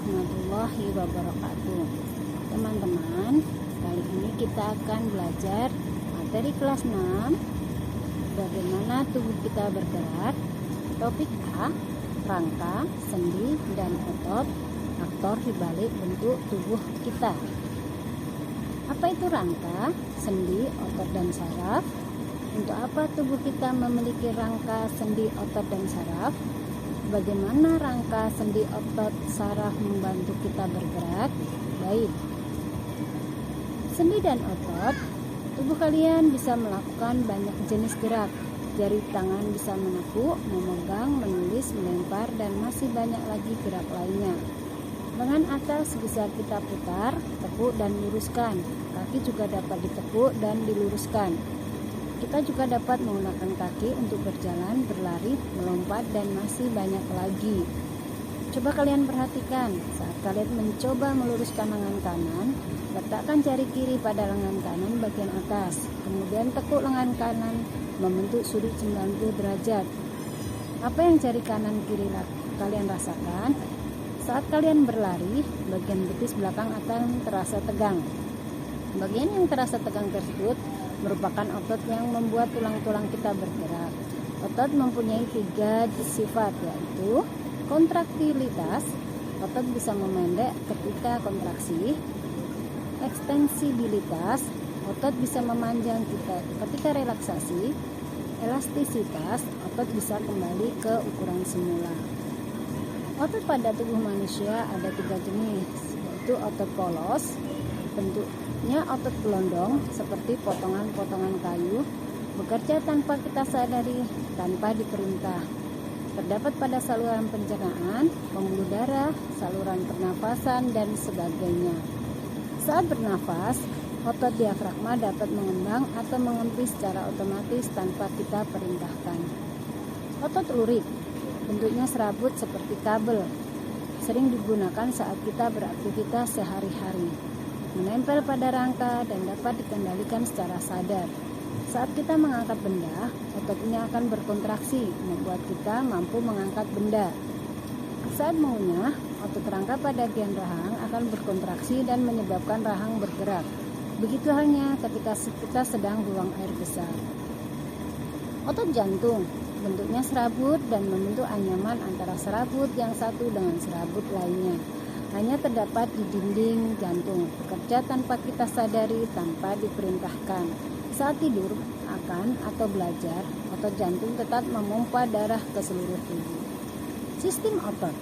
warahmatullahi wabarakatuh. Teman-teman, kali ini kita akan belajar materi kelas 6, bagaimana tubuh kita bergerak. Topik A, rangka, sendi, dan otot, faktor dibalik bentuk tubuh kita. Apa itu rangka, sendi, otot, dan saraf? Untuk apa tubuh kita memiliki rangka, sendi, otot, dan saraf? Bagaimana rangka, sendi, otot, saraf membantu kita bergerak? Baik. Sendi dan otot, tubuh kalian bisa melakukan banyak jenis gerak. Jari tangan bisa menekuk, memegang, menulis, melempar, dan masih banyak lagi gerak lainnya. Lengan atas bisa kita putar, tekuk, dan luruskan. Kaki juga dapat ditekuk dan diluruskan. Kita juga dapat menggunakan kaki untuk berjalan, berlari, melompat, dan masih banyak lagi. Coba kalian perhatikan, saat kalian mencoba meluruskan lengan kanan, letakkan jari kiri pada lengan kanan bagian atas, kemudian tekuk lengan kanan membentuk sudut 90 derajat. Apa yang jari kanan kiri kalian rasakan? Saat kalian berlari, bagian betis belakang akan terasa tegang. Bagian yang terasa tegang tersebut merupakan otot yang membuat tulang-tulang kita bergerak. Otot mempunyai 3 sifat, yaitu kontraktilitas, otot bisa memendek ketika kontraksi; ekstensibilitas, otot bisa memanjang ketika relaksasi; elastisitas, otot bisa kembali ke ukuran semula. Otot pada tubuh manusia ada 3 jenis, yaitu otot polos, bentuknya otot gelondong seperti potongan-potongan kayu, bekerja tanpa kita sadari, tanpa diperintah. Terdapat pada saluran pencernaan, pembuluh darah, saluran pernafasan, dan sebagainya. Saat bernafas, otot diafragma dapat mengembang atau mengempis secara otomatis tanpa kita perintahkan. Otot lurik, bentuknya serabut seperti kabel, sering digunakan saat kita beraktivitas sehari-hari. Menempel pada rangka dan dapat dikendalikan secara sadar. Saat kita mengangkat benda, ototnya akan berkontraksi, membuat kita mampu mengangkat benda. Saat mengunyah, otot rangka pada bagian rahang akan berkontraksi dan menyebabkan rahang bergerak. Begitu halnya ketika kita sedang buang air besar. Otot jantung, bentuknya serabut dan membentuk anyaman antara serabut yang satu dengan serabut lainnya. Hanya terdapat di dinding jantung, bekerja tanpa kita sadari, tanpa diperintahkan. Saat tidur, makan, atau belajar, otot jantung tetap memompa darah ke seluruh tubuh. Sistem otot.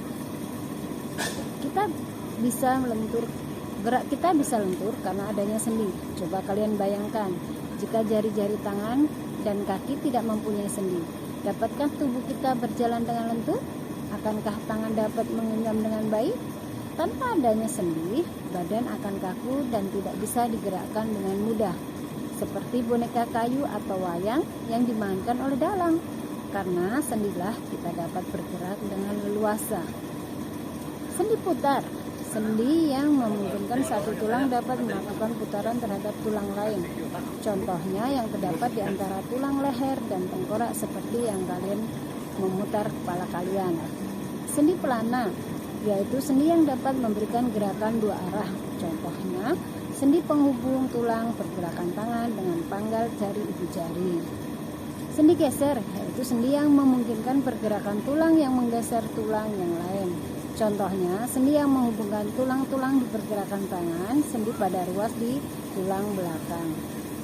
Gerak kita bisa lentur karena adanya sendi. Coba kalian bayangkan, jika jari-jari tangan dan kaki tidak mempunyai sendi, dapatkah tubuh kita berjalan dengan lentur? Akankah tangan dapat mengenyam dengan baik? Tanpa adanya sendi, badan akan kaku dan tidak bisa digerakkan dengan mudah, seperti boneka kayu atau wayang yang dimainkan oleh dalang. Karena sendilah kita dapat bergerak dengan leluasa. Sendi putar, sendi yang memungkinkan satu tulang dapat melakukan putaran terhadap tulang lain. Contohnya yang terdapat di antara tulang leher dan tengkorak seperti yang kalian memutar kepala kalian. Sendi pelana, yaitu sendi yang dapat memberikan gerakan 2 arah. Contohnya, sendi penghubung tulang pergerakan tangan dengan panggal jari ibu jari. Sendi geser, yaitu sendi yang memungkinkan pergerakan tulang yang menggeser tulang yang lain. Contohnya, sendi yang menghubungkan tulang-tulang di pergerakan tangan, sendi pada ruas di tulang belakang.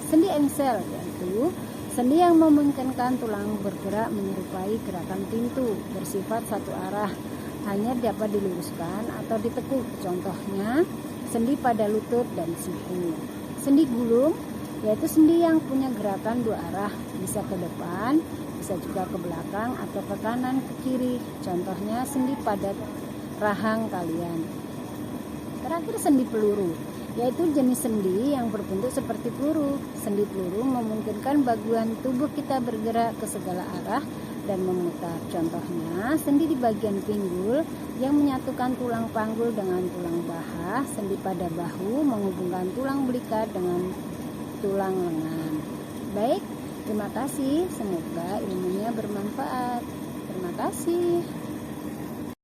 Sendi engsel, yaitu sendi yang memungkinkan tulang bergerak menyerupai gerakan pintu, bersifat satu arah, hanya dapat diluruskan atau ditekuk. Contohnya, sendi pada lutut dan siku. Sendi gulung, yaitu sendi yang punya gerakan 2 arah, bisa ke depan, bisa juga ke belakang atau ke kanan, ke kiri. Contohnya sendi pada rahang kalian. Terakhir, sendi peluru, yaitu jenis sendi yang berbentuk seperti peluru. Sendi peluru memungkinkan bagian tubuh kita bergerak ke segala arah dan memutar. Contohnya, sendi di bagian pinggul yang menyatukan tulang panggul dengan tulang paha, sendi pada bahu menghubungkan tulang belikat dengan tulang lengan. Baik, terima kasih. Semoga ilmunya bermanfaat. Terima kasih.